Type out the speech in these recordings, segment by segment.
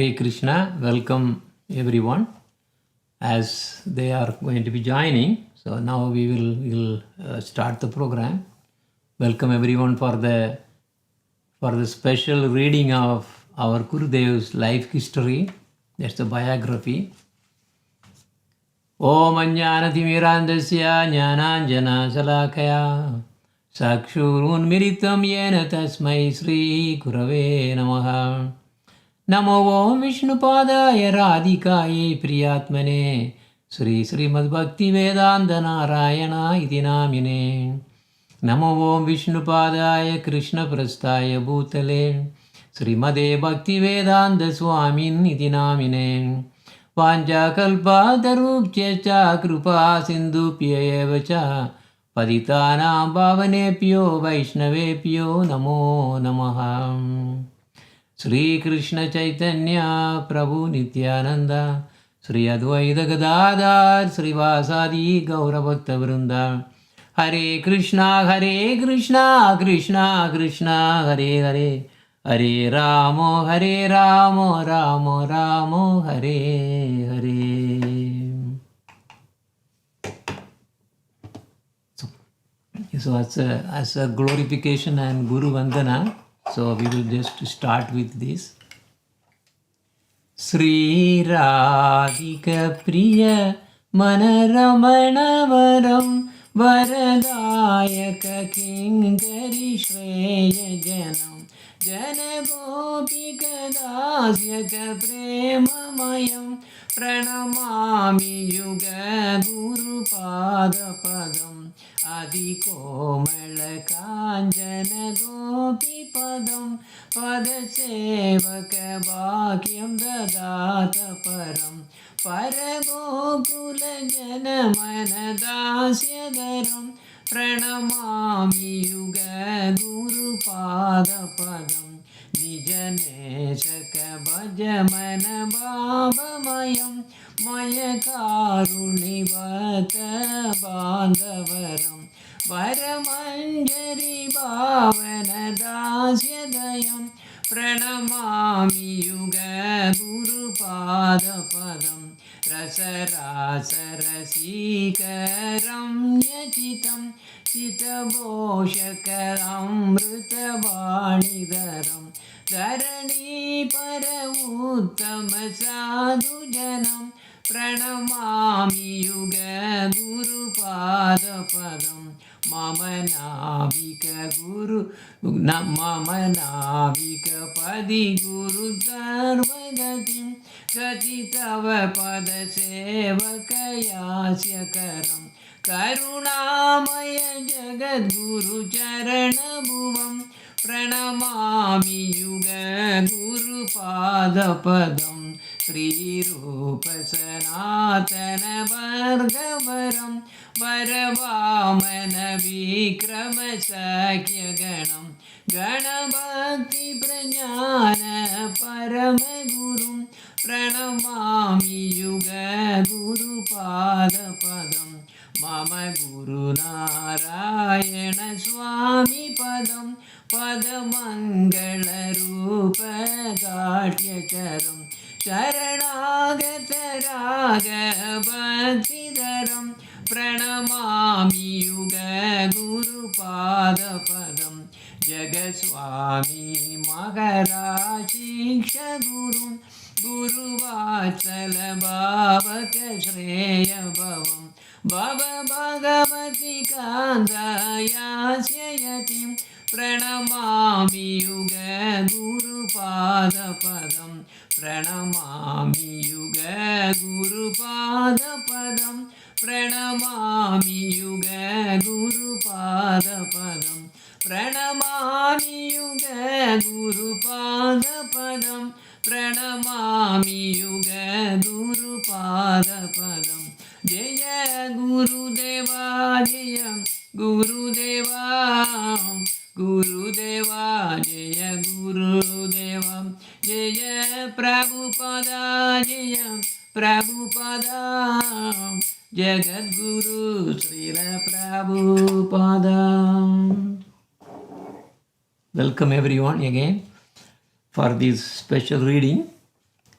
Hare Krishna, welcome everyone as they are going to be joining. So now we will start the program. Welcome everyone for the special reading of our Gurudev's life history. That's the biography. Om Ajnanathimmirandasya Jnananjana Salakaya Sakshurun Miritam Yena Tasmai Sri Gurave Namaha. Namo Om Vishnupadaya Radhikaye Priyatmane Sri Srimad Bhakti Vedanta Narayana iti namine. Namo Om Vishnupadaya Krishna Prastaya Bhutale Srimade Bhakti Vedanta Swamin iti namine. Vanja kalpa tarupchecha krupa sindhupya evacha paditana bhavanepyo vaishnavepyo namo namaha. Sri Krishna Chaitanya Prabhu Nityananda Sri Advaita Gadadhar Sri Vasadi Gaura Bhakta Vrinda. Hare Krishna Krishna Krishna Hare Hare Hare Ramo Ramo Ramo Hare Hare. So as a glorification and Guru Vandana, so we will just start with this. Sri Radhika Priya Manaramana Varam Varadayaka Kingari Shreya Janam Jana Gopika Dasyaka Prema Mayam Pranamami Yuga Guru Pada Padam Adi Komala Kanjana Gopi Padam Pada Sevaka Bhakyam Dadata Param Paragokula Jana Manadasya Dharam Pranamami Yuga Guru Pada Padam Nijane Saka Bhajamana Baba Mayam Maya Karuni Bhata Bandavaram Varamanjari Bhavana Dasya Dayam Pranamami Yuga Guru Pada Padam Rasa Rasa Rasikaram Yachitam Sita Boshakaram Mrita Vanidaram Dharani Para Uttama Sadhu Janam Pranamami Yuga Guru Pada Padam Mama Navika Guru Mama Navika Padi Guru Dharmagatim Gati Tava Pada Sevakaya Karam Karunamaya Jagat Guru Charana Bhuvam Pranamami Yuga Guru Pada Padam Sri Rupa Sanatana Vargavaram Varavamana Vikrama Sakya Ganam Ganabhakti Prajnana Paramagurum Pranamami Yuga Guru Pada Padam Mama Guru Narayana Swami Padam Padamangala Rupa Gatya Charam Sharanagata Raga Bhaktidaram Pranamami Yuga Guru Pada Padam Jagaswami Maharaja Shiksha Guru Guru Vatsala Bhavaka Shreya Bhavam Baba Bhagavati Kandaya Yatim Pranamami Yuga Guru Pada Padam Pranamami Yuga Guru Pada Padam Pranamami Yuga Guru Pada Padam Pranamami Yuga Guru Pada Padam Pranamami Yuga Guru Pada Padam Jaya Gurudeva Jaya Gurudeva Gurudeva Jaya Gurudeva Jaya Prabhupada Jaya Prabhupada Jagat Guru Srila Prabhupada. Welcome everyone again for this special reading.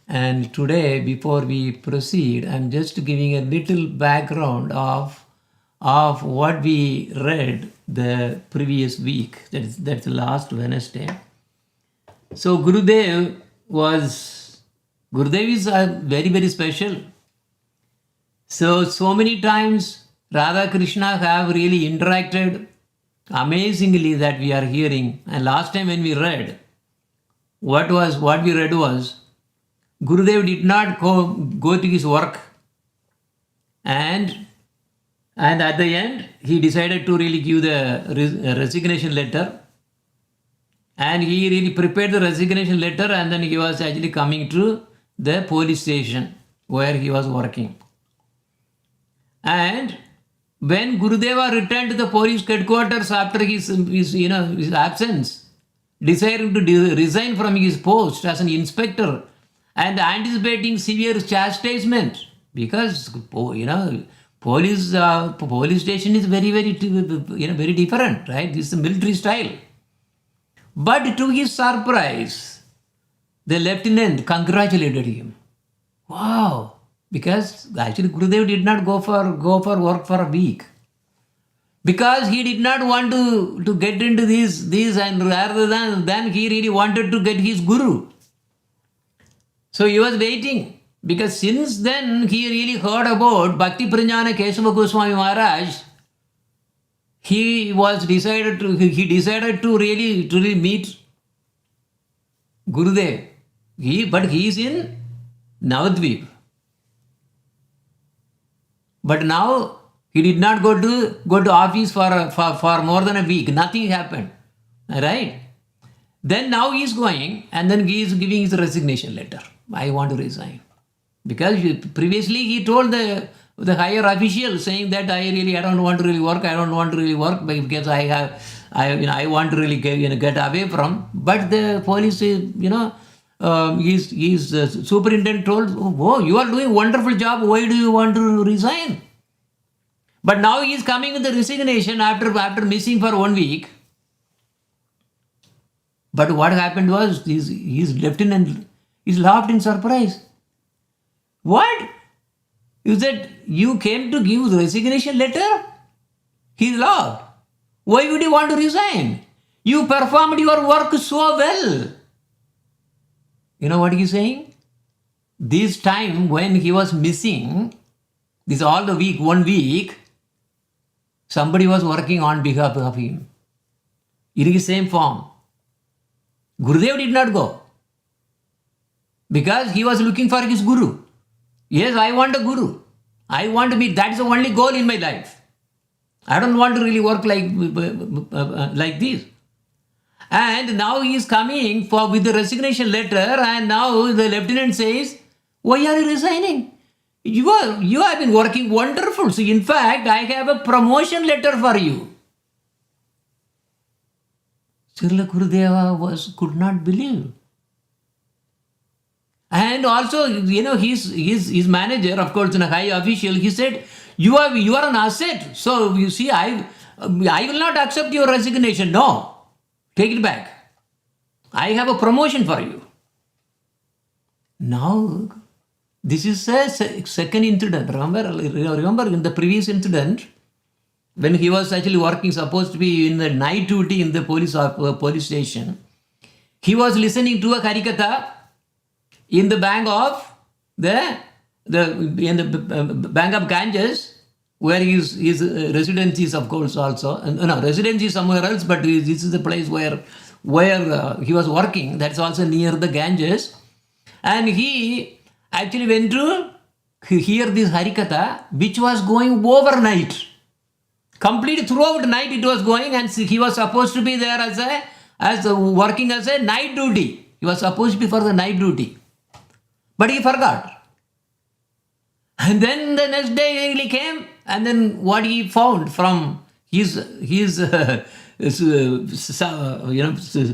And today, before we proceed, I'm just giving a little background of what we read the previous week. That's last Wednesday. So Gurudev is very, very special. So many times Radha Krishna have really interacted amazingly that we are hearing. And last time when we read, what we read was Gurudev did not go to his work, and at the end he decided to really give the resignation letter, and he really prepared the resignation letter, and then he was actually coming to the police station where he was working. And when Gurudeva returned to the police headquarters after his absence, deciding to resign from his post as an inspector and anticipating severe chastisement, because police station is very, very very different, right? This is a military style. But to his surprise, the lieutenant congratulated him. Wow! Because actually Gurudev did not go for work for a week, because he did not want to get into these, and rather than he really wanted to get his guru. So he was waiting, because since then he really heard about Bhakti Pranjana Kesava Goswami Maharaj. He decided to really meet Gurudev. But he is in Navadvip. But now he did not go to office for more than a week. Nothing happened. Right? Then now he is going, and then he is giving his resignation letter. I want to resign. Because previously he told the higher official, saying that I don't want to really work. I don't want to really work because I want to really get away from. But the police, his superintendent told, oh, you are doing a wonderful job. Why do you want to resign? But now he is coming with the resignation after missing for 1 week. But what happened was his lieutenant is laughed in surprise. What? You said you came to give the resignation letter? He laughed. Why would you want to resign? You performed your work so well. You know what he's saying? This time when he was missing, this all the week, 1 week, somebody was working on behalf of him. In the same form. Gurudev did not go, because he was looking for his guru. Yes, I want a guru. I want to be, that's the only goal in my life. I don't want to really work like this. And now he is coming with the resignation letter, and now the lieutenant says, why are you resigning? You have been working wonderful. So in fact, I have a promotion letter for you. Srila Gurudeva could not believe. And also, his manager, of course, a high official, he said, you are an asset. So you see, I will not accept your resignation. No, take it back. I have a promotion for you. Now, this is a second incident. Remember in the previous incident, when he was actually working, supposed to be in the night duty in the police station, he was listening to a Harikatha in the bank of bank of Ganges, where his residence is, of course, also. No, residence is somewhere else, but this is the place where he was working. That's also near the Ganges. And he actually went to hear this Harikatha, which was going overnight. Complete throughout night it was going, and he was supposed to be there as working as a night duty. He was supposed to be for the night duty. But he forgot. And then the next day he came, and then what he found from his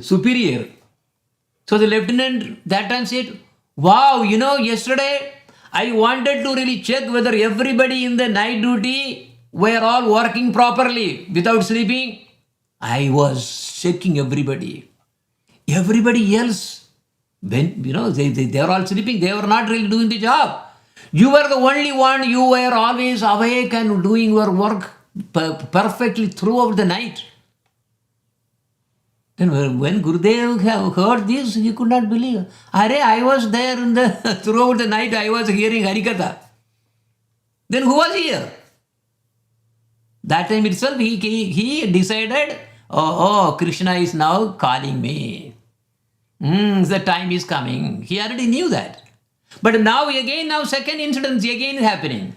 superior. So the lieutenant that time said, wow, yesterday I wanted to really check whether everybody in the night duty were all working properly without sleeping. I was checking everybody. Everybody else When, they were all sleeping, they were not really doing the job. You were the only one, you were always awake and doing your work perfectly throughout the night. Then when Gurudev heard this, he could not believe. I was there throughout the night, I was hearing Harikatha. Then who was here? That time itself, he decided, Krishna is now calling me. The time is coming. He already knew that. But now second incident again is happening.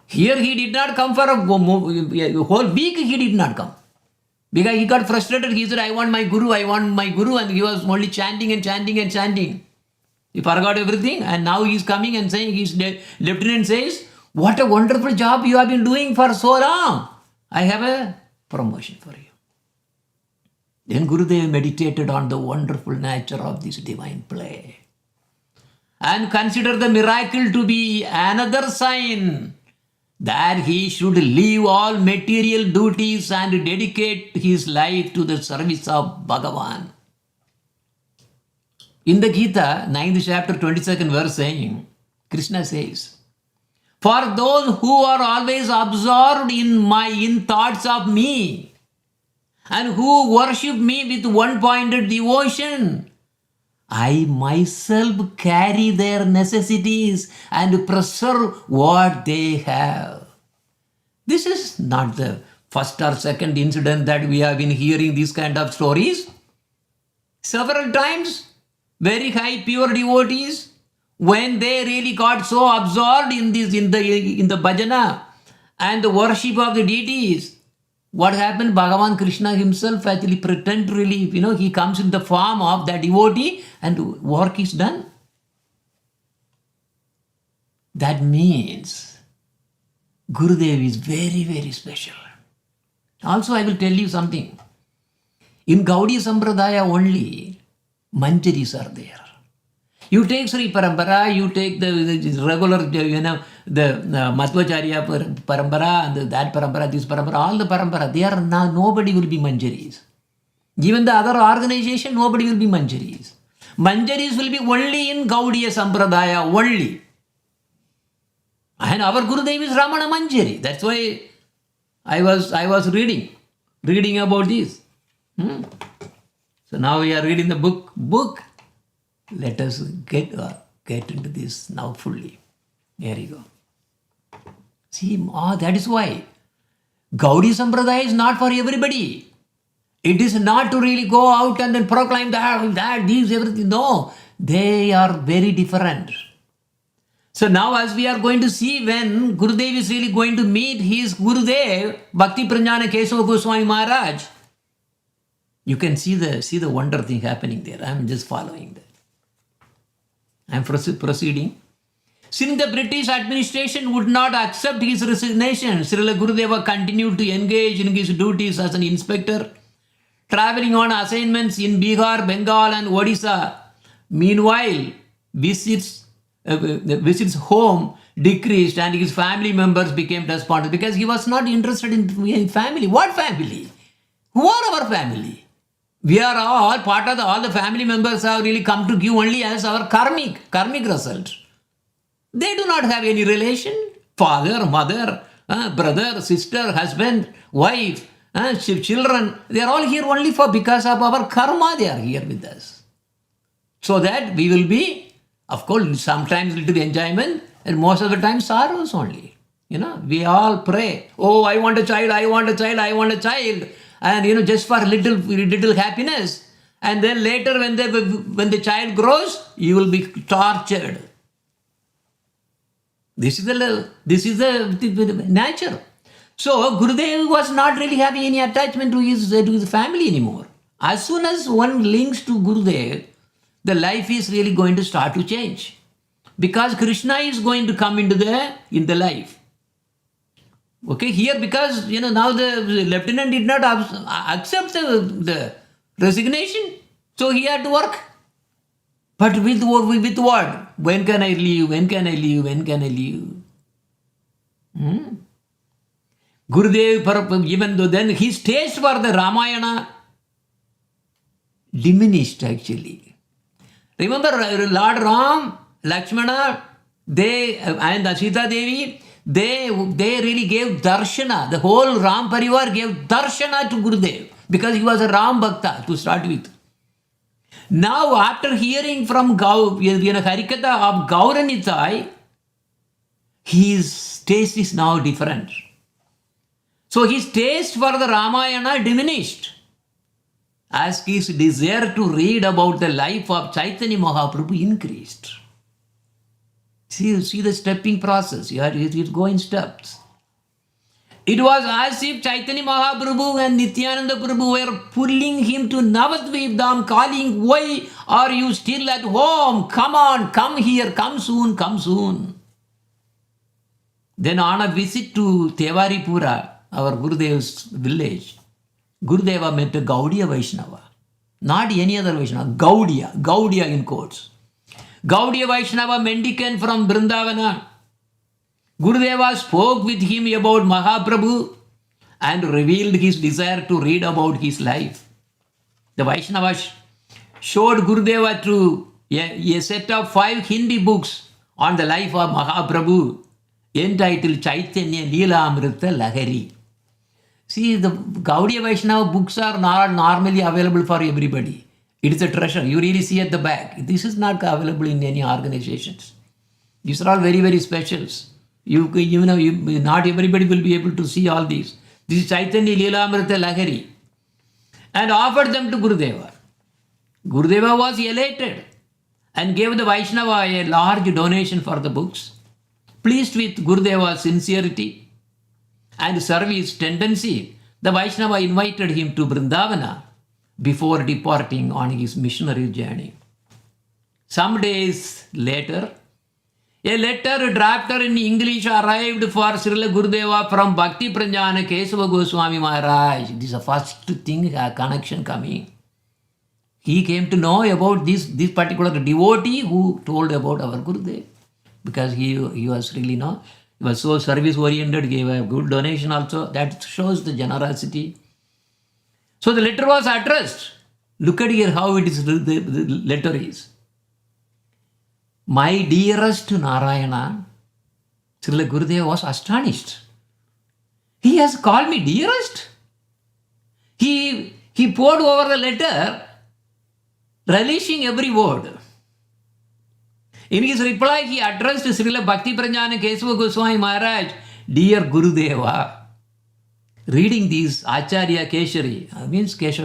Here he did not come for a whole week, he did not come. Because he got frustrated. He said, I want my guru. And he was only chanting and chanting and chanting. He forgot everything. And now he is coming and saying, his lieutenant says, what a wonderful job you have been doing for so long. I have a promotion for you. Then Gurudev meditated on the wonderful nature of this divine play and considered the miracle to be another sign that he should leave all material duties and dedicate his life to the service of Bhagavan. In the Gita, 9th chapter, 22nd verse saying, Krishna says, for those who are always absorbed in thoughts of me and who worship me with one-pointed devotion, I myself carry their necessities and preserve what they have. This is not the first or second incident that we have been hearing these kind of stories. Several times, very high pure devotees, when they really got so absorbed in the bhajana and the worship of the deities, what happened? Bhagavan Krishna himself actually pretend really, he comes in the form of that devotee and work is done. That means Gurudev is very, very special. Also, I will tell you something. In Gaudiya Sampradaya only, manjaris are there. You take Sri Parampara, you take the regular, the Madhvacharya Parampara and that Parampara, this Parampara, all the Parampara, they are now, nobody will be manjaris. Even the other organization, nobody will be manjaris. Manjaris will be only in Gaudiya Sampradaya, only. And our Gurudev is Ramana Manjari. That's why I was reading about this. So now we are reading the book. Let us get into this now fully. Here you go. See, that is why Gaudiya Sampradaya is not for everybody. It is not to really go out and then proclaim that, these, everything. No, they are very different. So now as we are going to see when Gurudev is really going to meet his Gurudev, Bhakti Pranjana Kesava Goswami Maharaj, you can see the wonder thing happening there. I am just following that. I am proceeding. Since the British administration would not accept his resignation, Srila Gurudeva continued to engage in his duties as an inspector, traveling on assignments in Bihar, Bengal and Odisha. Meanwhile, visits home decreased and his family members became despondent because he was not interested in family. What family? Who are our family? We are all part of all the family members have really come to give only as our karmic result. They do not have any relation. Father, mother, brother, sister, husband, wife, children, they are all here only because of our karma they are here with us. So that we will be, of course, sometimes little enjoyment and most of the time sorrows only. We all pray, oh, I want a child, I want a child, I want a child. And just for little happiness. And then later when the child grows, you will be tortured. This is the nature. So Gurudev was not really having any attachment to his family anymore. As soon as one links to Gurudev, the life is really going to start to change. Because Krishna is going to come into the life. Okay, here because now the lieutenant did not accept the resignation, so he had to work. But with what? When can I leave? When can I leave? When can I leave? Gurudev, even though then his taste for the Ramayana diminished actually. Remember Lord Ram, Lakshmana, they and Sita Devi, they really gave darshana. The whole Ram Parivar gave darshana to Gurudev because he was a Ram Bhakta to start with. Now, after hearing from Harikatha of Gauranitai, his taste is now different. So his taste for the Ramayana diminished as his desire to read about the life of Chaitanya Mahaprabhu increased. See the stepping process. It go in steps. It was as if Chaitanya Mahaprabhu and Nityananda Prabhu were pulling him to Navadvip Dham, calling, "Why are you still at home? Come on, come here, come soon, come soon." Then on a visit to Tevaripura, our Gurudev's village, Gurudeva met a Gaudiya Vaishnava. Not any other Vaishnava, Gaudiya in quotes. Gaudiya Vaishnava mendicant from Vrindavana. Gurudeva spoke with him about Mahaprabhu and revealed his desire to read about his life. The Vaishnava showed Gurudeva to a set of 5 Hindi books on the life of Mahaprabhu entitled Chaitanya Leelamrita Lahari. See, the Gaudiya Vaishnava books are not normally available for everybody. It is a treasure. You really see at the back. This is not available in any organizations. These are all very, very specials. Not everybody will be able to see all these. This is Chaitanya Leelamrita Lahari. And offered them to Gurudeva. Gurudeva was elated and gave the Vaishnava a large donation for the books. Pleased with Gurudeva's sincerity and service tendency, the Vaishnava invited him to Vrindavana before departing on his missionary journey. Some days later, a letter drafted in English arrived for Srila Gurudeva from Bhakti Pranjana Kesava Goswami Maharaj. This is the first thing, a connection coming. He came to know about this particular devotee who told about our Gurudev. Because he was really, he was so service oriented, gave a good donation also. That shows the generosity. So the letter was addressed. Look at here how it is, the letter is. My dearest Narayana, Srila Gurudeva was astonished. He has called me dearest. He poured over the letter, relishing every word. In his reply, he addressed Srila Bhakti Pranjana Kesava Goswami Maharaj, "Dear Gurudeva." Reading these, Acharya Keshari, means Bhakti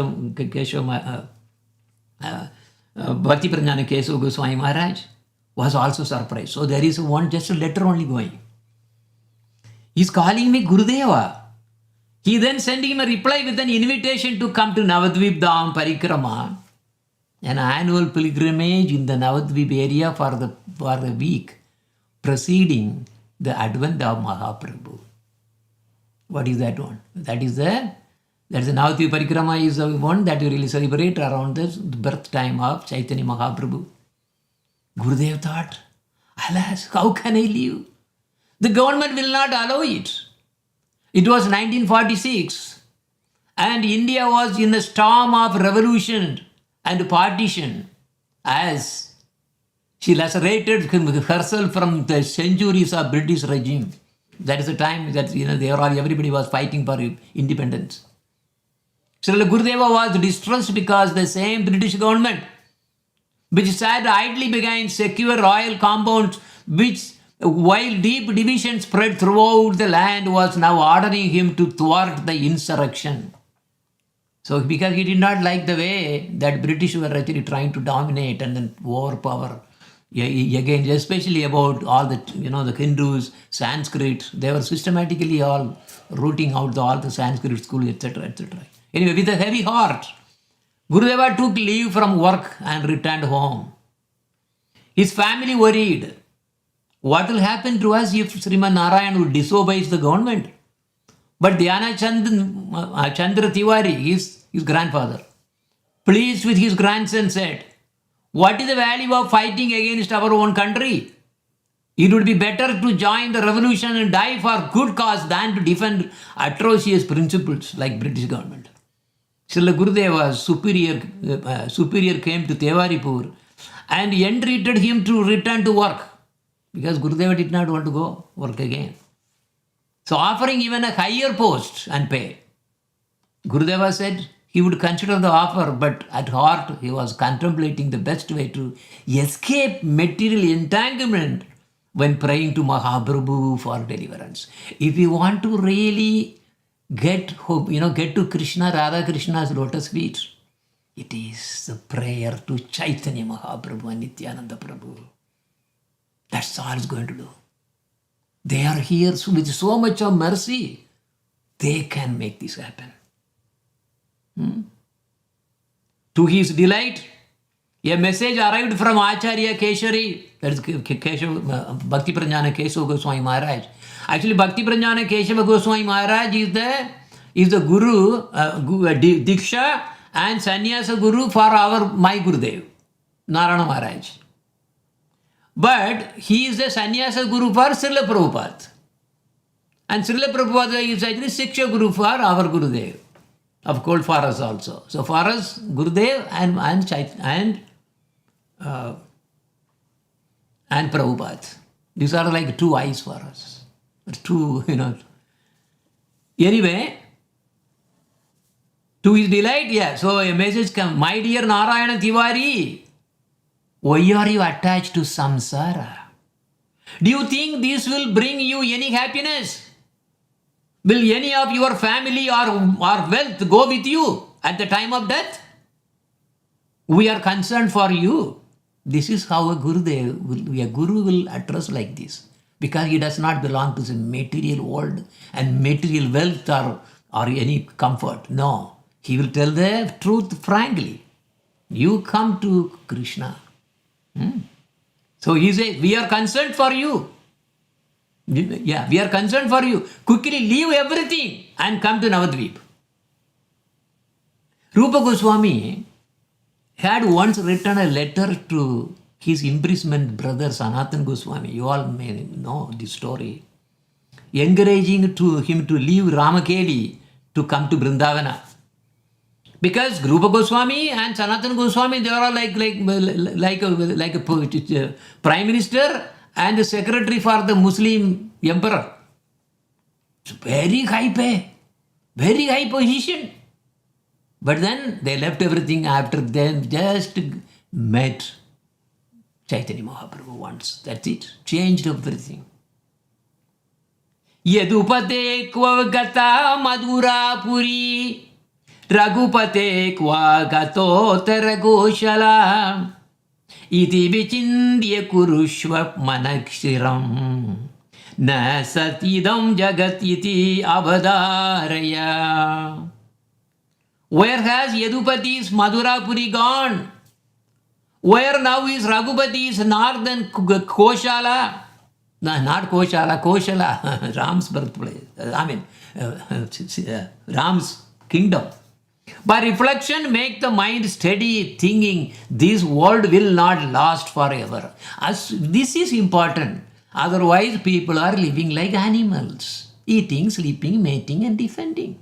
Pranjana Kesava Goswami Maharaj was also surprised. So there is just a letter only going. He's calling me Gurudeva. He then sent him a reply with an invitation to come to Navadvip Dham Parikrama, an annual pilgrimage in the Navadvip area for the week preceding the advent of Mahaprabhu. What is that one? That's the Navadvip Parikrama is the one that you really celebrate around the birth time of Chaitanya Mahaprabhu. Gurudev thought, alas, how can I leave? The government will not allow it. It was 1946 and India was in a storm of revolution and partition as she lacerated herself from the centuries of British regime. That is the time that everybody was fighting for independence. Srila Gurudeva was distressed because the same British government, which sat idly behind secure royal compounds, which while deep division spread throughout the land, was now ordering him to thwart the insurrection. So because he did not like the way that British were actually trying to dominate and then overpower, again, especially about all the, the Hindus, Sanskrit, they were systematically all rooting out all the Sanskrit school, etc., etc. Anyway, with a heavy heart, Gurudeva took leave from work and returned home. His family worried. What will happen to us if Sriman Narayana would disobey the government? But Dhyana Chandra Tiwari, his grandfather, pleased with his grandson, said, "What is the value of fighting against our own country? It would be better to join the revolution and die for good cause than to defend atrocious principles like British government." Srila Gurudeva's superior came to Tevaripur and entreated him to return to work because Gurudeva did not want to go work again. So offering even a higher post and pay. Gurudeva said he would consider the offer, but at heart he was contemplating the best way to escape material entanglement when praying to Mahaprabhu for deliverance. If you want to really get hope, get to Krishna, Radha Krishna's lotus feet, it is the prayer to Chaitanya Mahaprabhu and Nityananda Prabhu. That's all it's going to do. They are here with so much of mercy. They can make this happen. To his delight, a message arrived from Acharya Keshari, that is Bhakti Pranjana Kesava Goswami Maharaj. Actually, Bhakti Pranjana Kesava Goswami Maharaj is the Guru, Diksha and Sannyasa Guru for my Gurudev, Narayana Maharaj. But he is the Sannyasa Guru for Srila Prabhupada. And Srila Prabhupada is actually Siksha Guru for our Gurudev. Of course, for us also. So for us, Gurudev and Prabhupada. These are like two eyes for us. Anyway, to his delight, so a message comes. My dear Narayana Tiwari, why are you attached to samsara? Do you think this will bring you any happiness? Will any of your family or wealth go with you at the time of death? We are concerned for you. This is how a guru will address like this. Because he does not belong to the material world and material wealth or any comfort. No. He will tell the truth frankly. You come to Krishna. So he says, we are concerned for you. Yeah, we are concerned for you. Quickly leave everything and come to Navadvip. Rupa Goswami had once written a letter to his imprisonment brother Sanatan Goswami. You all may know this story. Encouraging him to leave Ramakeli to come to Vrindavana. Because Rupa Goswami and Sanatan Goswami, they are all like a prime minister and the secretary for the Muslim emperor. It's very high pay, very high position. But then they left everything after them, just met Chaitanya Mahaprabhu once. That's it. Changed everything. Yadupate kvagata madhurapuri Raghupate kvagato Goshala Iti vichindya kurushva manakshiram Na satidam jagat iti avadaraya. Where has Yadupati's Madhurapuri gone? Where now is Raghupati's northern Koshala? No, not Koshala, Koshala, Ram's birthplace. Ram's kingdom. By reflection, make the mind steady, thinking this world will not last forever. This is important. Otherwise, people are living like animals, eating, sleeping, mating, and defending.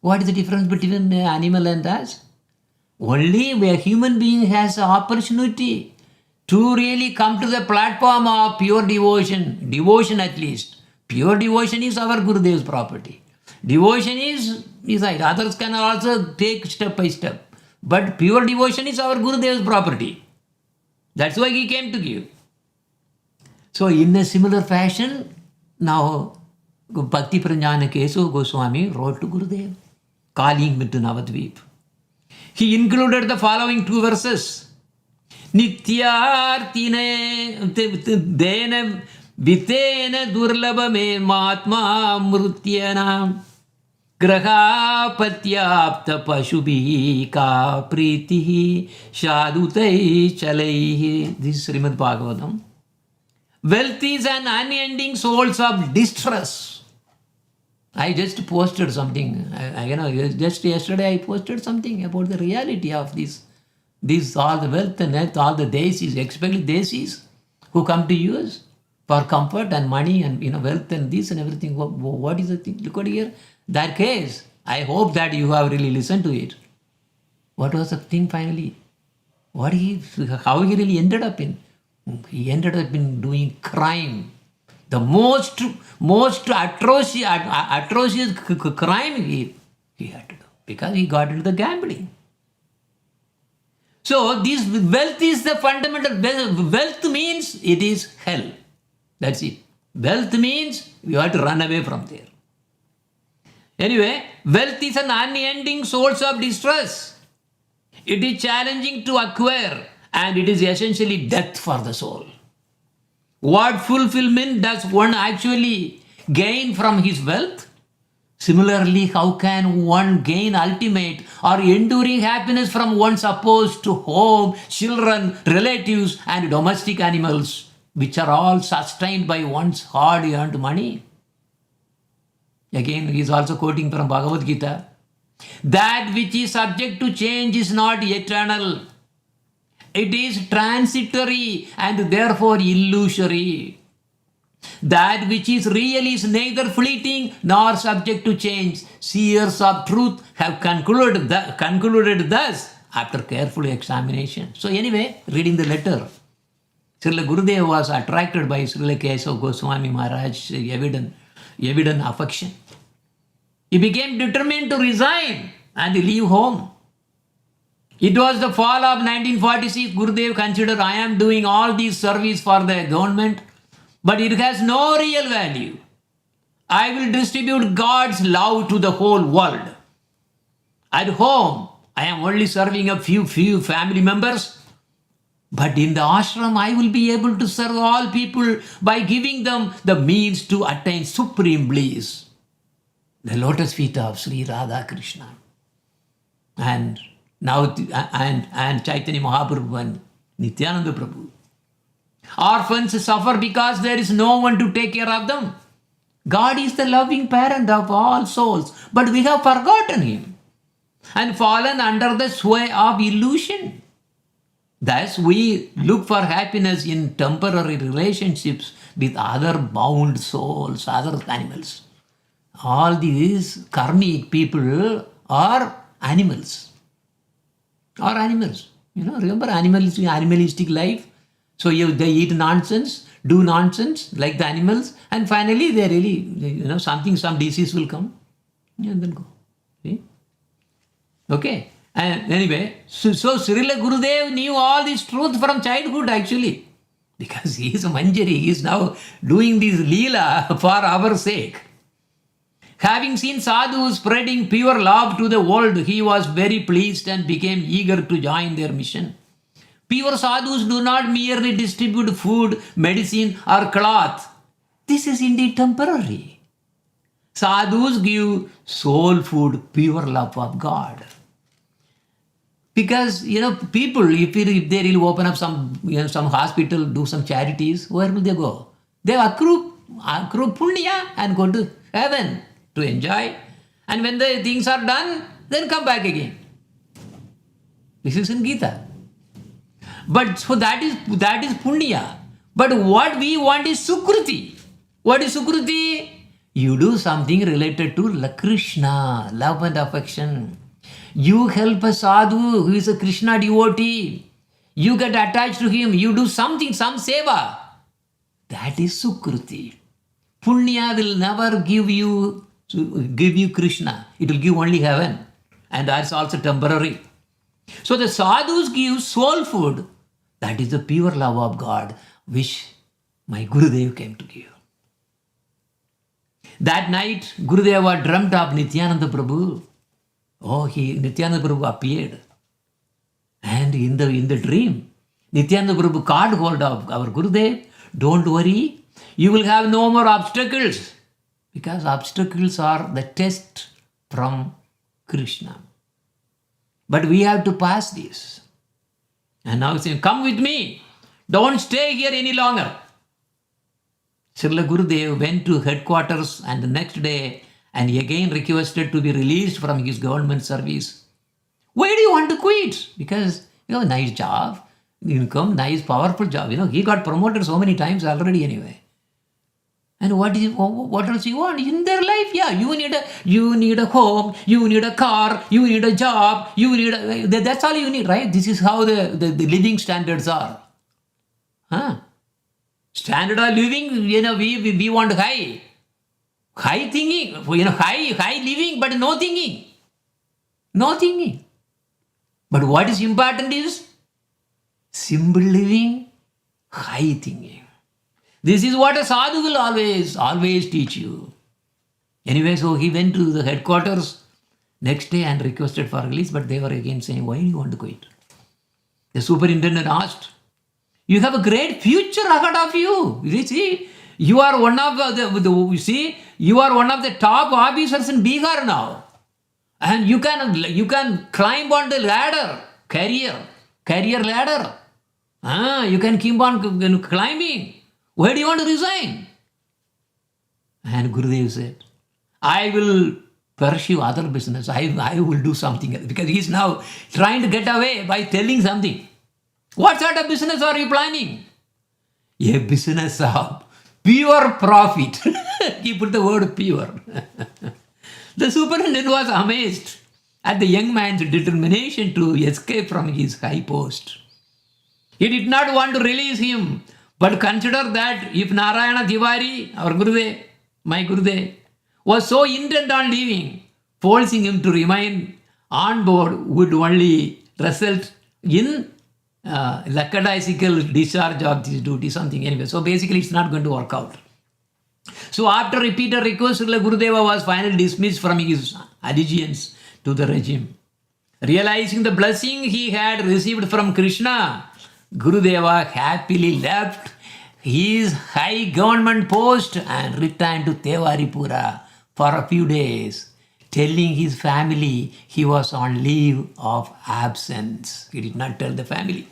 What is the difference between an animal and us? Only a human being has the opportunity to really come to the platform of pure devotion. Devotion at least. Pure devotion is our Gurudev's property. Devotion is right. Others can also take step by step. But pure devotion is our Gurudev's property. That's why he came to give. So in a similar fashion, now Bhakti Pranjana Kesava Goswami wrote to Gurudev, calling him to Navadvip. He included the following two verses. Nityartine dena vitena durlabame matma mrutyana graha patyapta pashubi ka pritihi shadutai chalaihi. This is Srimad Bhagavatam. Wealth is an unending source of distress. I just posted something. Just yesterday I posted something about the reality of this all the wealth and health, all the desis, especially desis who come to use for comfort and money and wealth and this and everything. What is the thing? Look at here. That case. I hope that you have really listened to it. What was the thing finally? how he really ended up in? He ended up in doing crime. The most atrocious crime he had to do because he got into the gambling. So this wealth is the fundamental. Wealth means it is hell. That's it. Wealth means you have to run away from there. Anyway, wealth is an unending source of distress. It is challenging to acquire and it is essentially death for the soul. What fulfillment does one actually gain from his wealth? Similarly, how can one gain ultimate or enduring happiness from one's opposed to home, children, relatives, and domestic animals, which are all sustained by one's hard-earned money? Again, he is also quoting from Bhagavad Gita. That which is subject to change is not eternal. It is transitory and therefore illusory. That which is real is neither fleeting nor subject to change. Seers of truth have concluded thus after careful examination. So anyway, reading the letter, Srila Gurudeva was attracted by Srila Kesava Goswami Maharaj's evident affection. He became determined to resign and leave home. It was the fall of 1946. Gurudeva considered, I am doing all this service for the government, but it has no real value. I will distribute God's love to the whole world. At home, I am only serving a few family members, but in the ashram, I will be able to serve all people by giving them the means to attain supreme bliss. The lotus feet of Sri Radha Krishna. And now, and Chaitanya Mahaprabhu and Nityananda Prabhu. Orphans suffer because there is no one to take care of them. God is the loving parent of all souls, but we have forgotten Him and fallen under the sway of illusion. Thus, we look for happiness in temporary relationships with other bound souls, other animals. All these karmic people are animals. Remember animalistic life? So they eat nonsense, do nonsense like the animals, and finally they really, some disease will come and then go. See? Okay. And anyway, so Srila Gurudev knew all this truth from childhood actually, because he is a Manjari, he is now doing this Leela for our sake. Having seen sadhus spreading pure love to the world, he was very pleased and became eager to join their mission. Pure sadhus do not merely distribute food, medicine, or cloth. This is indeed temporary. Sadhus give soul food, pure love of God. Because, people, if they really open up some hospital, do some charities, where will they go? They accrue punya and go to heaven to enjoy. And when the things are done, then come back again. This is in Gita. But so that is punya. But what we want is sukruti. What is sukruti? You do something related to Krishna, love and affection. You help a sadhu who is a Krishna devotee. You get attached to him. You do something, some seva. That is sukruti. Punya will never give you Krishna. It will give only heaven. And that's also temporary. So the sadhus give soul food. That is the pure love of God, which my Gurudev came to give. That night, Gurudeva dreamt of Nityananda Prabhu. Nityananda Prabhu appeared. And in the dream, Nityananda Prabhu caught hold of our Gurudev. Don't worry, you will have no more obstacles. Because obstacles are the test from Krishna. But we have to pass this. And now he's saying, come with me. Don't stay here any longer. Srila Gurudev went to headquarters and the next day and he again requested to be released from his government service. Why do you want to quit? Because you have a nice job, income, nice, powerful job. He got promoted so many times already anyway. And what else you want in their life? Yeah, you need a home, you need a car, you need a job, that's all you need, right? This is how the living standards are. Huh? Standard of living, we want high thinking, high living, but no thinking. No thinking. But what is important is simple living, high thinking. This is what a sadhu will always teach you. Anyway, so he went to the headquarters next day and requested for release, but they were again saying, why do you want to quit? The superintendent asked, you have a great future ahead of you. You see, you are one of you are one of the top officers in Bihar now. And you can climb on the ladder, career ladder. You can keep on climbing. Where do you want to resign? And Gurudev said, I will pursue other business. I will do something else. Because he's now trying to get away by telling something. What sort of business are you planning? A business of pure profit. He put the word pure. The superintendent was amazed at the young man's determination to escape from his high post. He did not want to release him, but consider that if Narayana Tiwari, our Gurudev, my Gurudev, was so intent on leaving, forcing him to remain on board would only result in lackadaisical discharge of his duty, something anyway. So basically it's not going to work out. So after repeated requests, Srila Gurudeva was finally dismissed from his allegiance to the regime. Realizing the blessing he had received from Krishna, Gurudeva happily left his high government post and returned to Tewaripura for a few days, telling his family he was on leave of absence. He did not tell the family.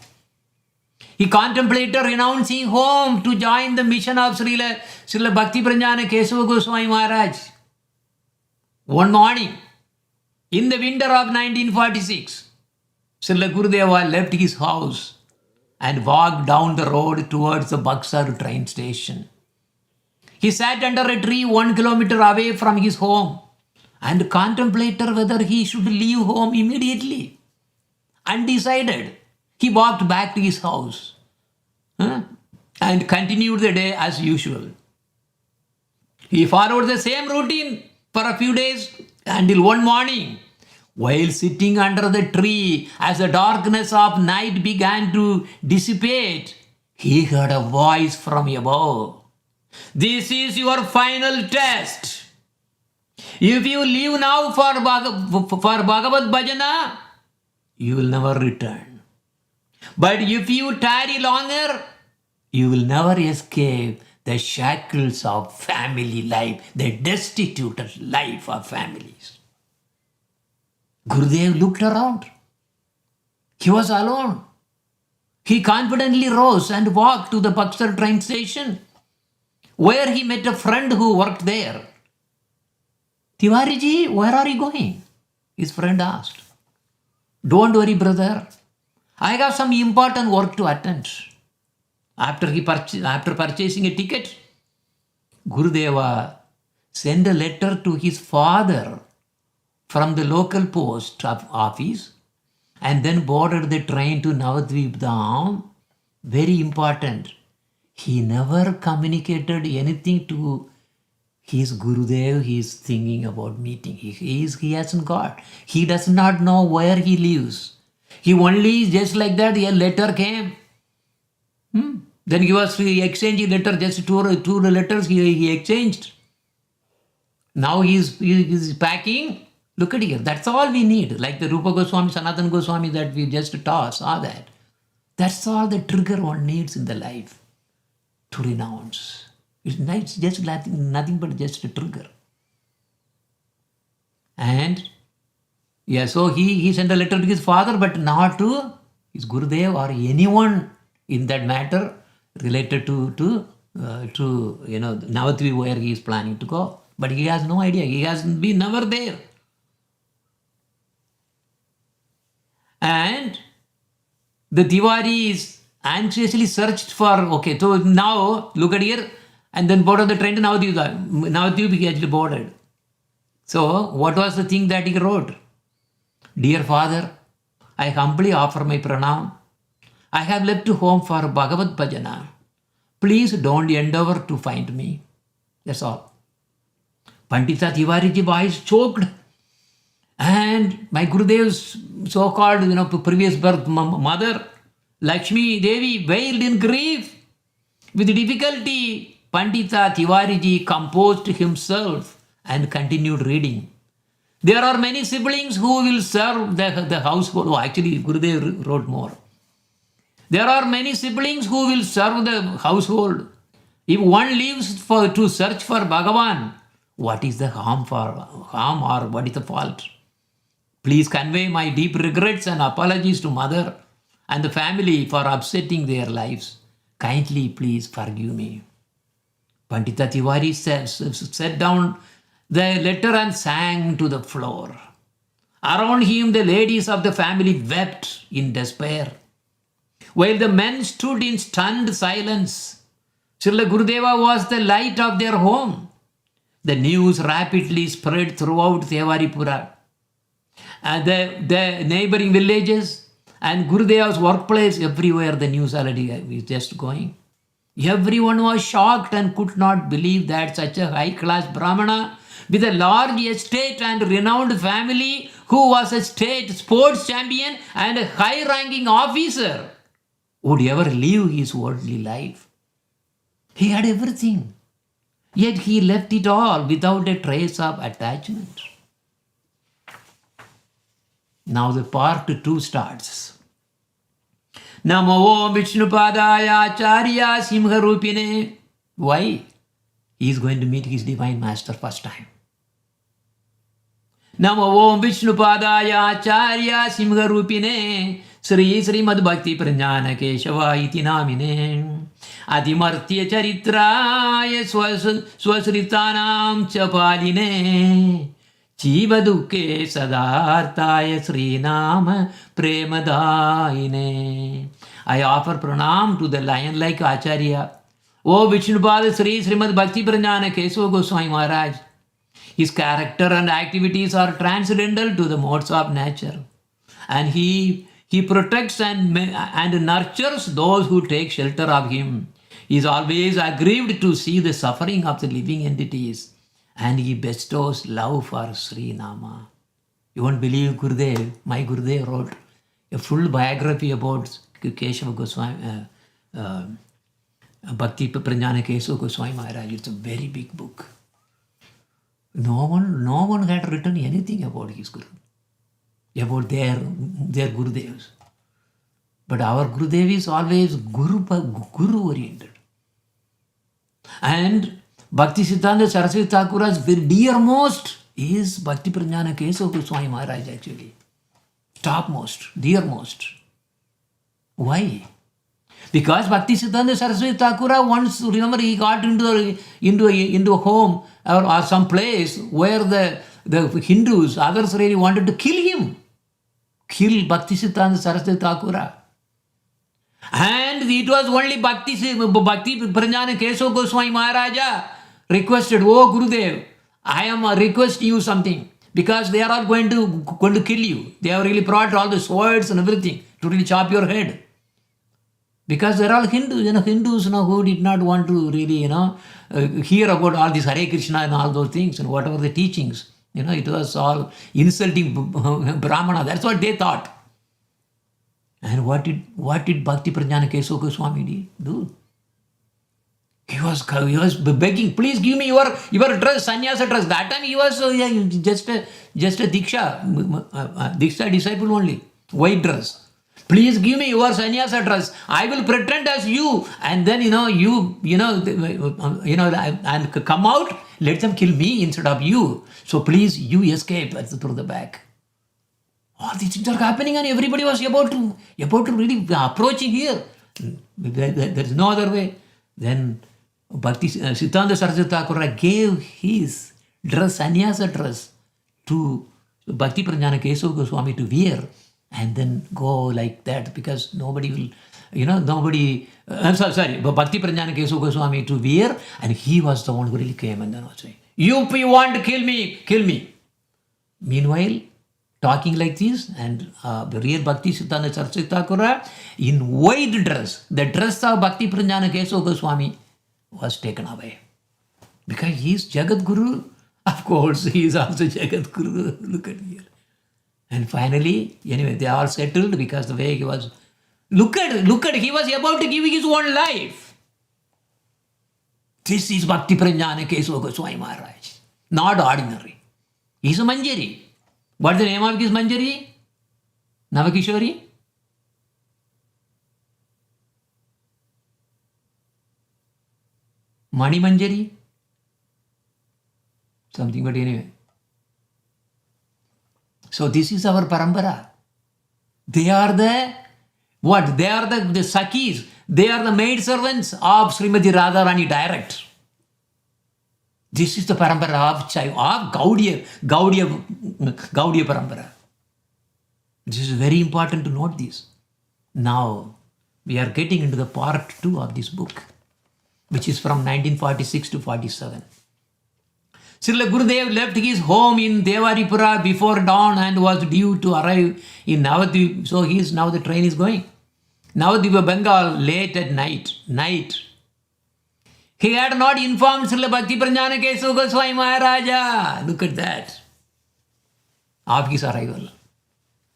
He contemplated renouncing home to join the mission of Srila Bhakti Pranjana Kesava Goswami Maharaj. One morning, in the winter of 1946, Srila Gurudeva left his house and walked down the road towards the Buxar train station. He sat under a tree 1 kilometer away from his home and contemplated whether he should leave home immediately. Undecided, he walked back to his house and continued the day as usual. He followed the same routine for a few days until one morning, while sitting under the tree as the darkness of night began to dissipate, he heard a voice from above. This is your final test. If you leave now for Bhagavad Bhajana, you will never return. But if you tarry longer, you will never escape the shackles of family life, the destitute life of families. Gurudev looked around. He was alone. He confidently rose and walked to the Buxar train station, where he met a friend who worked there. Tiwariji, where are you going? His friend asked. Don't worry, brother. I have some important work to attend. After purchasing a ticket, Gurudeva sent a letter to his father from the local post office and then boarded the train to Navadvip Dham. Very important. He never communicated anything to his Gurudev. He is thinking about meeting. He hasn't got. He does not know where he lives. He only, just like that, a letter came. Then he was exchanging letter, just two letters he exchanged. Now he's packing. Look at here. That's all we need. Like the Rupa Goswami, Sanatana Goswami that we just saw that. That's all the trigger one needs in the life to renounce. It's just nothing but just a trigger. And yeah, so he sent a letter to his father, but not to his Gurudev or anyone in that matter related to Navadvip where he is planning to go. But he has no idea. He has been never there. And the Tiwaris anxiously searched for, okay, so now look at here. and then boarded the train to Navadvip he actually boarded. So what was the thing that he wrote? Dear Father, I humbly offer my pranam. I have left home for Bhagavad Bhajana. Please don't endeavor to find me. That's all. Pandita Tiwariji voice choked. And my Gurudev's so-called, previous birth mother, Lakshmi Devi, wailed in grief. With difficulty, Pandita Tiwariji composed himself and continued reading. There are many siblings who will serve the household. Oh, actually, Gurudev wrote more. There are many siblings who will serve the household. If one lives to search for Bhagavan, what is the harm or what is the fault? Please convey my deep regrets and apologies to mother and the family for upsetting their lives. Kindly please forgive me. Pandita Tiwari set down the letter and sang to the floor. Around him, the ladies of the family wept in despair, while the men stood in stunned silence. Srila Gurudeva was the light of their home. The news rapidly spread throughout Tevaripura and the neighboring villages and Gurudeva's workplace. Everywhere the news already is just going. Everyone was shocked and could not believe that such a high-class Brahmana with a large estate and renowned family, who was a state sports champion and a high-ranking officer, would ever live his worldly life. He had everything, yet he left it all without a trace of attachment. Now the part 2 starts. Namo Om Vishnupadaya Acharya Simharupine. Why? He is going to meet his divine master first time. Namo Om Vishnupadaya Acharya Simharupine Srimad Bhakti Pranjana Keshava iti namine Adimartya Charitraya Swasritanam Chapaline Chivaduke Sadartaya Srinama Premadaine. I offer pranam to the lion-like Acharya, O Vishnupada Srimad Bhakti Pranjana Kesava Goswami Maharaj. His character and activities are transcendental to the modes of nature, and he protects and nurtures those who take shelter of him. He is always aggrieved to see the suffering of the living entities, and he bestows love for Sri Nama. You won't believe Gurudev, my Gurudev wrote a full biography about Keshava Goswami, Bhakti Pranjana Kesava Goswami Maharaj. It's a very big book. No one had written anything about his Guru, about their Gurudevs. But our Gurudev is always Guru oriented. And Bhakti Siddhanta Saraswati Thakura's very dearmost is Bhakti Pranjana Kesava Goswami Maharaj actually. Topmost, dearmost. Why? Because Bhakti Siddhanta Saraswati Thakura once, remember, he got into a home or some place where the Hindus, others really wanted to kill him. Kill Bhakti Siddhanta Saraswati Thakura. And it was only Bhakti Pranjana Kesava Goswami Maharaja requested, "Oh Gurudev, I am requesting you something, because they are all going to kill you. They have really brought all the swords and everything to really chop your head." Because they're all Hindus, who did not want to really, hear about all this Hare Krishna and all those things and whatever the teachings. It was all insulting Brahmana. That's what they thought. And what did Bhakti Pranjana Kesava Goswami do? He was begging, "Please give me your dress, sannyasa dress." That time he was just a Diksha disciple only, white dress. "Please give me your sannyasa dress. I will pretend as you, and then and come out. Let them kill me instead of you. So please, you escape through the back." All these things are happening, and everybody was about to really approach here. There is no other way. Then Bhakti Siddhanta Saraswati Thakura gave his dress, sannyasa dress, to Bhakti Pranjana Kesava Goswami to wear, and then go like that, because nobody will nobody, I'm sorry, but Bhakti Pranjana Kesava Goswami to wear, and he was the one who really came and then was saying, you want to kill me, kill me. Meanwhile, talking like this, and the real Bhakti Siddhanta Saraswati Thakura in white dress, the dress of Bhakti Pranjana Kesava Goswami was taken away. Because he is Jagat Guru, of course, he is also Jagat Guru. Look at here. And finally, anyway, they all settled because the way he was, look at, he was about to give his own life. This is Bhakti Pranjana Kesava Goswami Maharaj. Not ordinary. He is a Manjari. What's the name of his Manjari? Navakishori? Mani Manjari? Something, but anyway. So this is our parampara. They are the, what? They are the Sakis. They are the maid servants of Srimati Radharani direct. This is the parampara of Gaudiya parampara. This is very important to note this. Now, we are getting into the part 2 of this book, which is from 1946 to 47. Srila Gurudeva left his home in Devaripura before dawn and was due to arrive in Navadvip. So now the train is going. Navadvipa, Bengal, late at night. He had not informed Srila Bhakti Pranjana Kesava Goswami Maharaja. Look at that. Of his arrival.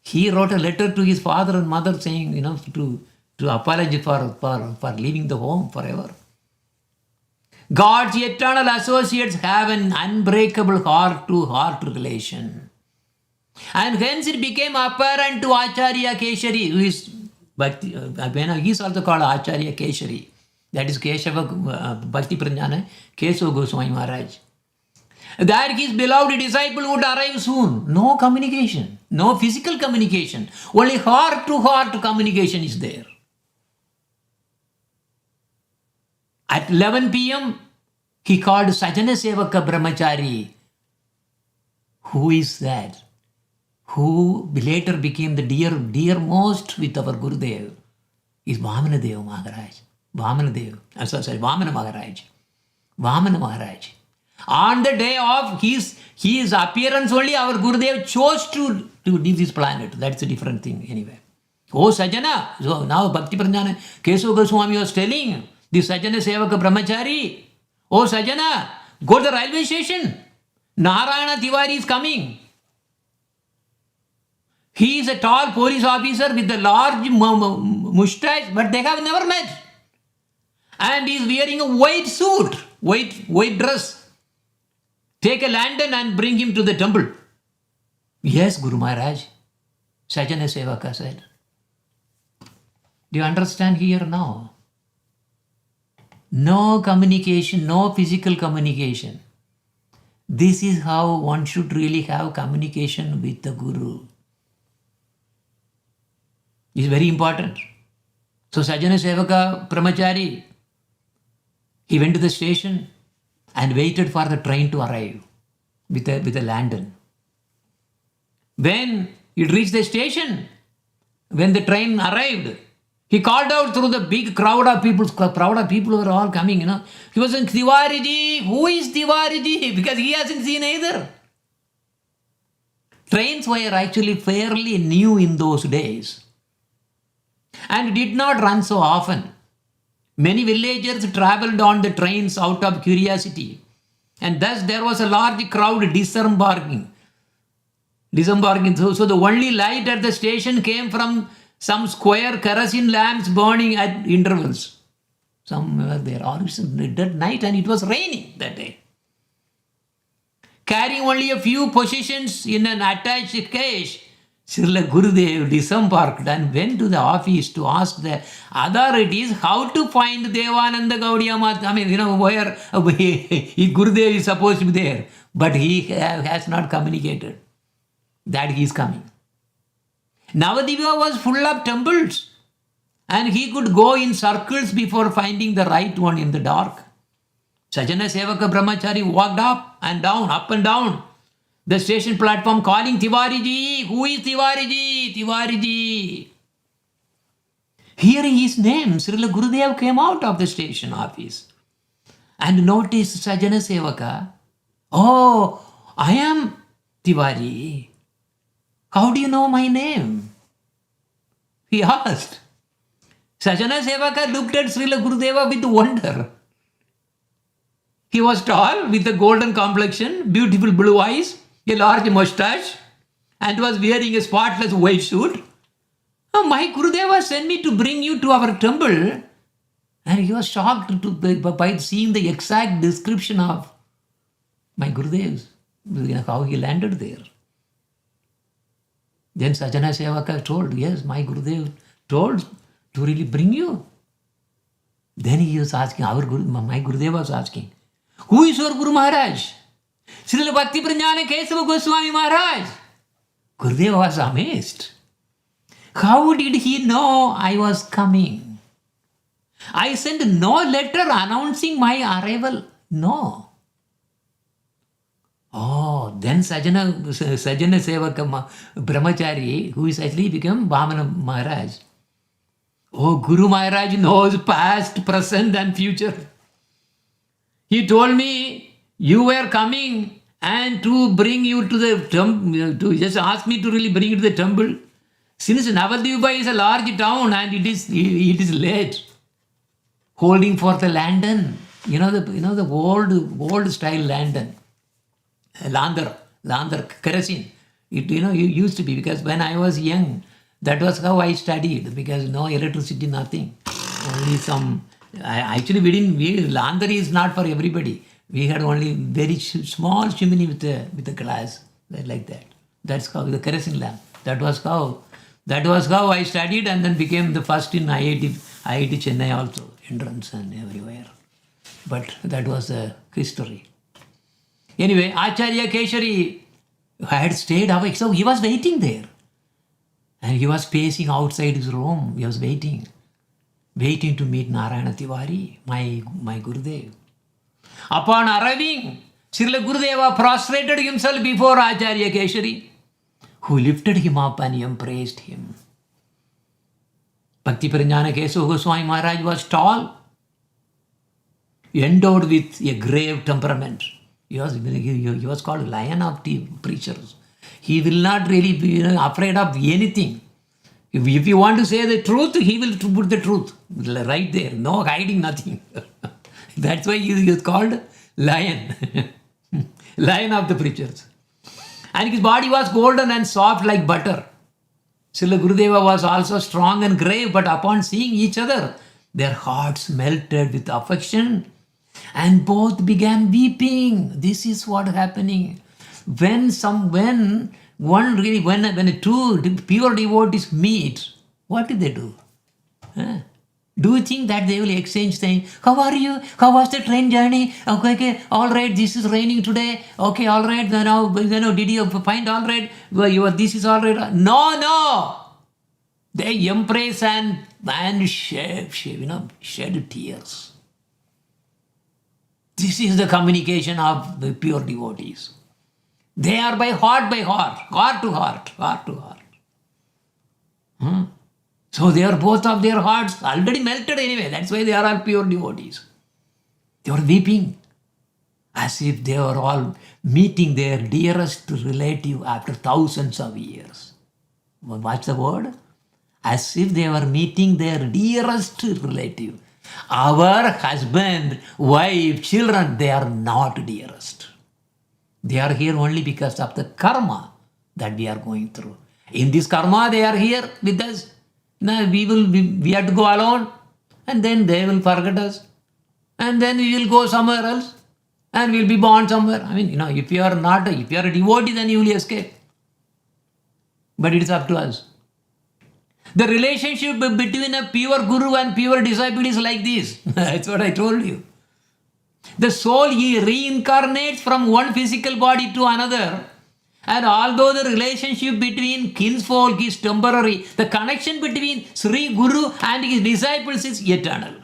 He wrote a letter to his father and mother saying, to apologize for leaving the home forever. God's eternal associates have an unbreakable heart-to-heart relation. And hence it became apparent to Acharya Keshari, who is Bhakti, he is also called Acharya Keshari. That is Keshava Bhakti Pranjana Kesava Goswami Maharaj. That his beloved disciple would arrive soon. No communication, no physical communication. Only heart-to-heart communication is there. At 11 p.m., he called Sajana Sevaka Brahmachari. Who is that? Who later became the dearmost with our Gurudev is Vamana Maharaj. Vamana Maharaj. On the day of his appearance only, our Gurudev chose to leave this planet. That's a different thing anyway. Oh Sajana, so now Bhakti Pranjana Kesava Goswami was telling the Sajana Sevaka Brahmachari, oh Sajana, go to the railway station. Narayana Tiwari is coming. He is a tall police officer with a large mustache, but they have never met. And he is wearing a white suit, white dress. Take a lantern and bring him to the temple. Yes, Guru Maharaj, Sajana Sevaka said. Do you understand here now? No communication, no physical communication. This is how one should really have communication with the Guru. It's very important. So Sajana Sevaka Brahmachari, he went to the station and waited for the train to arrive with a lantern. When it reached the station, when the train arrived, he called out through the big crowd of people were all coming, He was saying, Tiwariji, who is Tiwariji? Because he hasn't seen either. Trains were actually fairly new in those days and did not run so often. Many villagers traveled on the trains out of curiosity, and thus there was a large crowd disembarking. So the only light at the station came from some square kerosene lamps burning at intervals. Some were there always that night, and it was raining that day. Carrying only a few possessions in an attached cage, Srila Gurudev disembarked and went to the office to ask the authorities how to find Devananda Gaudiya Mata. Where Gurudev is supposed to be there, but he has not communicated that he is coming. Navadvipa was full of temples, and he could go in circles before finding the right one in the dark. Sajana Sevaka Brahmachari walked up and down the station platform calling Tiwariji. Who is Tiwariji? Tiwariji. Hearing his name, Srila Gurudeva came out of the station office and noticed Sajjana Sevaka. Oh, I am Tiwari. How do you know my name? He asked. Sajjana Sevaka looked at Srila Gurudeva with wonder. He was tall, with a golden complexion, beautiful blue eyes, a large mustache, and was wearing a spotless white suit. Oh, my Gurudeva sent me to bring you to our temple. And he was shocked by seeing the exact description of my Gurudev, how he landed there. Then Sajjana Sevaka told, yes, my Gurudev told to really bring you. Then he was asking, my Gurudev was asking, who is your Guru Maharaj? Srila Bhakti Pranjana Kesava Goswami Maharaj. Gurudeva was amazed. How did he know I was coming? I sent no letter announcing my arrival. No. Oh, then Sajjana Sevaka Brahmachari, who is actually become Vamana Maharaj. Oh, Guru Maharaj knows past, present and future. He told me you were coming and to bring you to the temple, to just ask me to really bring you to the temple. Since Navadvipa is a large town and it is late, holding for the lantern, the old style lantern, landar kerosene. It used to be, because when I was young, that was how I studied, because no electricity, nothing, only some. Landar is not for everybody. We had only very small chimney with a glass, like that. That's how the kerosene lamp. That was how I studied, and then became the first in IIT Chennai also, entrance and everywhere. But that was the history. Anyway, Acharya Keshari had stayed awake, so he was waiting there. And he was pacing outside his room. He was waiting to meet Narayana Tiwari, my Gurudev. Upon arriving, Srila Gurudeva prostrated himself before Acharya Keshari, who lifted him up and embraced him. Bhakti Pranjana Kesava Goswami Maharaj was tall, endowed with a grave temperament. He was called Lion of the Preachers. He will not really be afraid of anything. If you want to say the truth, he will put the truth right there. No hiding, nothing. That's why he is called Lion. Lion of the Preachers. And his body was golden and soft like butter. Srila Gurudeva was also strong and grave, but upon seeing each other, their hearts melted with affection and both began weeping. This is what happening. When two pure devotees meet, what do? Do you think that they will exchange things? How are you? How was the train journey? Okay, all right, this is raining today. Okay, all right, now, did you find all right? This is all right. No. They embrace and shed tears. This is the communication of the pure devotees. They are by heart, heart to heart. So they are both of their hearts already melted anyway. That's why they are all pure devotees. They were weeping as if they were all meeting their dearest relative after thousands of years. What's the word? As if they were meeting their dearest relative. Our husband, wife, children, they are not dearest. They are here only because of the karma that we are going through. In this karma, they are here with us. Now we have to go alone, and then they will forget us, and then we will go somewhere else, and we'll be born somewhere. If you are a devotee, then you will escape. But it is up to us. The relationship between a pure guru and pure disciple is like this. That's what I told you. The soul, he reincarnates from one physical body to another. And although the relationship between kinsfolk is temporary, the connection between Sri Guru and his disciples is eternal.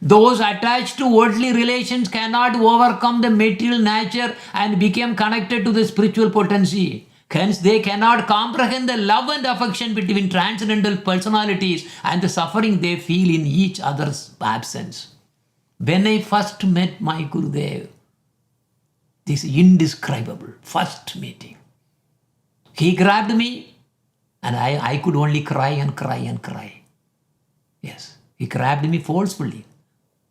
Those attached to worldly relations cannot overcome the material nature and become connected to the spiritual potency. Hence, they cannot comprehend the love and affection between transcendental personalities and the suffering they feel in each other's absence. When I first met my Gurudeva, this indescribable first meeting, he grabbed me and I could only cry and cry and cry. Yes, he grabbed me forcefully.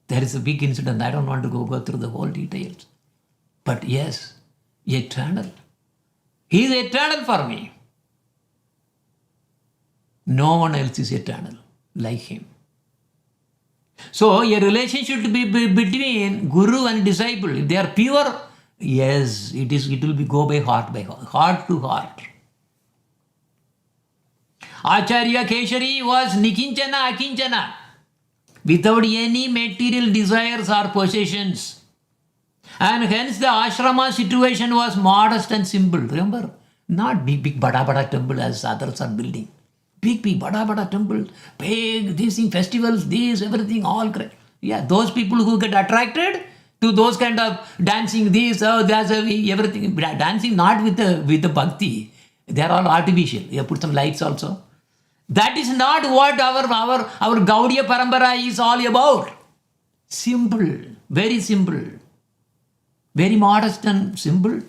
There is a big incident. I don't want to go through the whole details. But yes, eternal. He is eternal for me. No one else is eternal like him. So a relationship to be between guru and disciple. If they are pure, yes, it will be go by heart to heart. Acharya Keshari was Nikinchana Akinchana, without any material desires or possessions. And hence the ashrama situation was modest and simple. Remember, not big bada temple as others are building. Big bada temple, big, these things, festivals, these, everything, all great. Yeah, those people who get attracted to those kind of dancing, these, that's everything, dancing not with the bhakti. They are all artificial. You put some lights also. That is not what our Gaudiya Parampara is all about. Simple, very simple. Very modest and simple.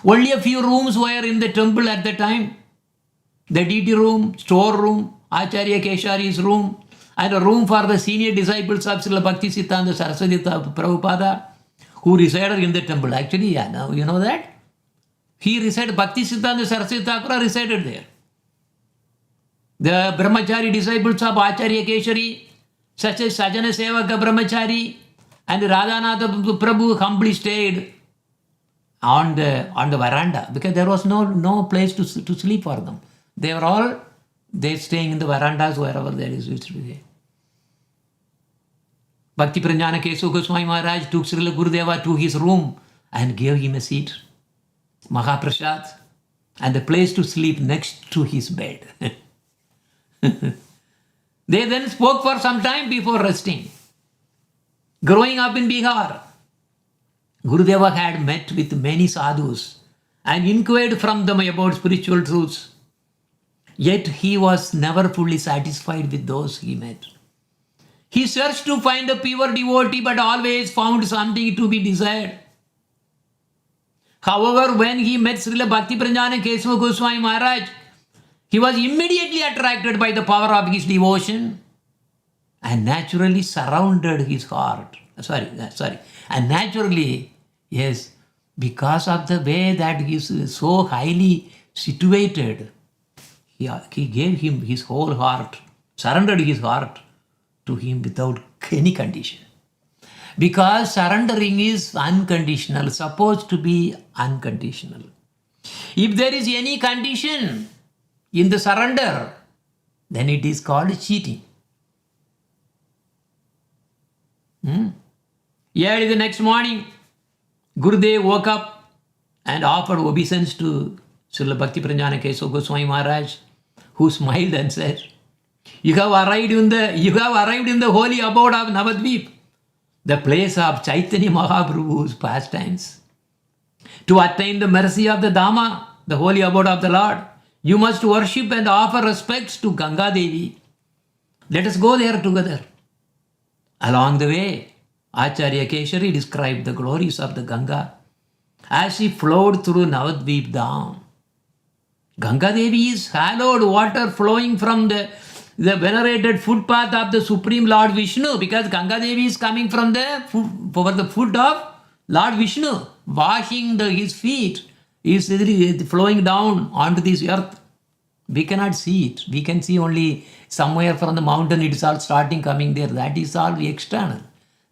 Only a few rooms were in the temple at the time. The deity room, store room, Acharya Keshari's room, and a room for the senior disciples of Srila Bhakti Siddhanta Saraswati Prabhupada, who resided in the temple. Actually, yeah, now you know that? He resided, Bhakti Siddhanta Saraswati Thakura resided there. The Brahmachari disciples of Acharya Keshari, such as Sajana Sevaka Brahmachari, and Radhanatha Prabhu humbly stayed on the veranda because there was no place to sleep for them. They were all staying in the verandas wherever there is used to be there. Bhakti Pranjana Kesu Goswami Maharaj took Srila Gurudeva to his room and gave him a seat, Mahaprasad, and a place to sleep next to his bed. They then spoke for some time before resting. Growing up in Bihar, Gurudeva had met with many sadhus and inquired from them about spiritual truths. Yet he was never fully satisfied with those he met. He searched to find a pure devotee but always found something to be desired. However, when he met Srila Bhakti Pranjana Kesava Goswami Maharaj, he was immediately attracted by the power of his devotion and naturally surrounded his heart. And naturally, yes, because of the way that he is so highly situated, he gave him his whole heart, surrendered his heart to him without any condition. Because surrendering is unconditional, supposed to be unconditional. If there is any condition in the surrender, then it is called cheating. Early the next morning, Gurudev woke up and offered obeisance to Srila Bhakti Pranjana Kesava Goswami Maharaj, who smiled and said, You have arrived in the holy abode of Navadvip, the place of Chaitanya Mahaprabhu's pastimes. To attain the mercy of the Dhamma, the holy abode of the Lord, you must worship and offer respects to Ganga Devi. Let us go there together. Along the way, Acharya Keshari described the glories of the Ganga as she flowed through Navadvip Dham. Ganga Devi is hallowed water flowing from the venerated footpath of the Supreme Lord Vishnu, because Ganga Devi is coming from the foot of Lord Vishnu. Washing his feet is flowing down onto this earth. We cannot see it. We can see only somewhere from the mountain it is all starting coming there. That is all external.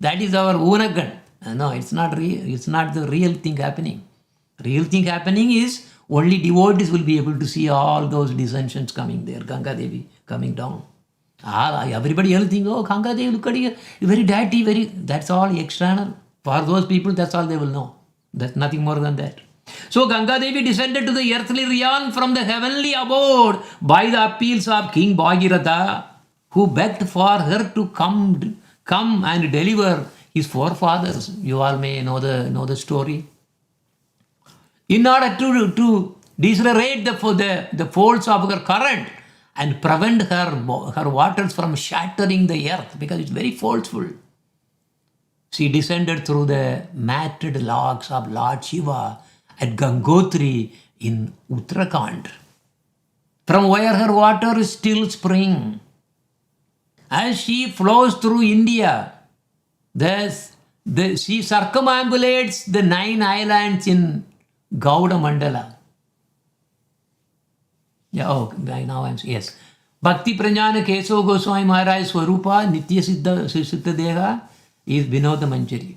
That is our unagan. No, it's not real. It's not the real thing happening. Real thing happening is only devotees will be able to see all those dissensions coming there. Ganga Devi coming down. Everybody else think, oh, Ganga Devi, look at it, very dirty, that's all external. For those people, that's all they will know. That's nothing more than that. So Ganga Devi descended to the earthly realm from the heavenly abode by the appeals of King Bhagiratha, who begged for her to come and deliver his forefathers. You all may know the story. In order to decelerate the folds of her current and prevent her waters from shattering the earth because it's very forceful. She descended through the matted logs of Lord Shiva at Gangotri in Uttarakhand, from where her waters still spring. As she flows through India, she circumambulates the 9 islands in Gauda Mandala. Yeah, oh, now I'm yes. Bhakti Pranjana Keso Goswami Maharaj Swarupa Nitya Siddha Deha is Vinod Manjari.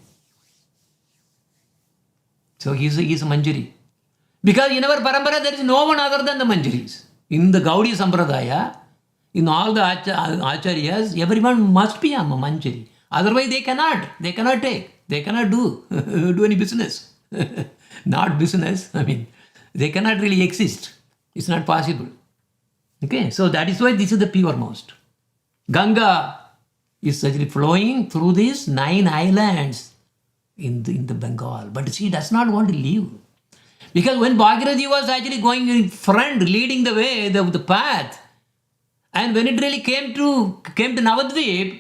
So he's a Manjari. Because in our Parampara there is no one other than the Manjaris. In the Gaudiya Sampradaya, in all the Acharyas, everyone must be a Manjari. Otherwise they cannot do any business. Not business, they cannot really exist. It's not possible. Okay, so that is why this is the pure most. Ganga is actually flowing through these 9 islands in the Bengal. But she does not want to leave. Because when Bhagirathi was actually going in front, leading the way, the path, and when it really came to Navadvip,